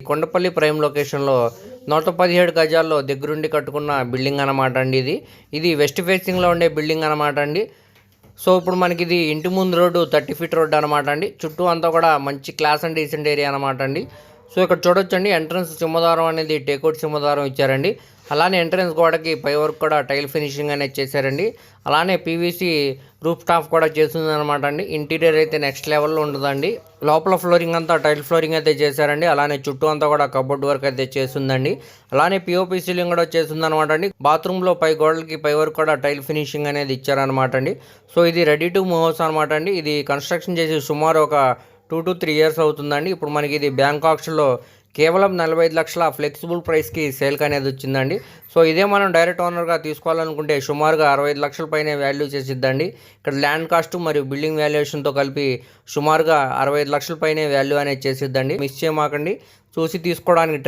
Kondapalli prime లొకేషన్లో 117 గజాల్లో దగ్గరుండి కట్టుకున్న బిల్డింగ్ అనమాట అండి. ఇది వెస్ట్ ఫేసింగ్లో ఉండే బిల్డింగ్ అనమాట అండి. సో ఇప్పుడు మనకి ఇది ఇంటి ముందు రోడ్డు 30 ఫీట్ రోడ్డు అనమాట అండి. చుట్టూ అంతా కూడా మంచి క్లాస్ అండ్ డీసెంట్ ఏరియా అనమాట అండి. సో ఇక్కడ చూడొచ్చండి, ఎంట్రన్స్ సింహద్వారం అనేది టేకౌట్ సింహద్వారం ఇచ్చారండి. అలానే ఎంట్రన్స్ గోడకి పై వర్క్ కూడా టైల్ ఫినిషింగ్ అనేది చేశారండి. అలానే పీవీసీ రూఫ్ టాప్ కూడా చేస్తుంది అనమాట అండి. ఇంటీరియర్ అయితే నెక్స్ట్ లెవెల్లో ఉంటుందండి. లోపల ఫ్లోరింగ్ అంతా టైల్ ఫ్లోరింగ్ అయితే చేశారండి. అలానే చుట్టూ అంతా కూడా కబోర్డ్ వర్క్ అయితే చేస్తుందండి. అలానే పిఓపి సీలింగ్ కూడా చేస్తుంది అనమాట అండి. బాత్రూంలో పై గోడలకి పై వర్క్ కూడా టైల్ ఫినిషింగ్ అనేది ఇచ్చారనమాట అండి. సో ఇది రెడీ టు మూవ్ హౌస్ అనమాట అండి. ఇది కన్స్ట్రక్షన్ చేసి సుమారు ఒక 2 to 3 years అవుతుందండి. ఇప్పుడు మనకి ఇది బ్యాంక్ ఆక్షన్లో కేవలం 45 లక్షల ఫ్లెక్సిబుల్ ప్రైస్కి సేల్కి అనేది వచ్చిందండి. సో ఇదే మనం డైరెక్ట్ ఓనర్గా తీసుకోవాలనుకుంటే సుమారుగా 65 లక్షల పైనే వాల్యూ చేసిద్దండి. ఇక్కడ ల్యాండ్ కాస్ట్ మరియు బిల్డింగ్ వాల్యుయేషన్తో కలిపి సుమారుగా 65 లక్షల పైనే వాల్యూ అనేది చేసిద్దండి. మిస్ చేయమాకండి, చూసి తీసుకోవడానికి ట్రై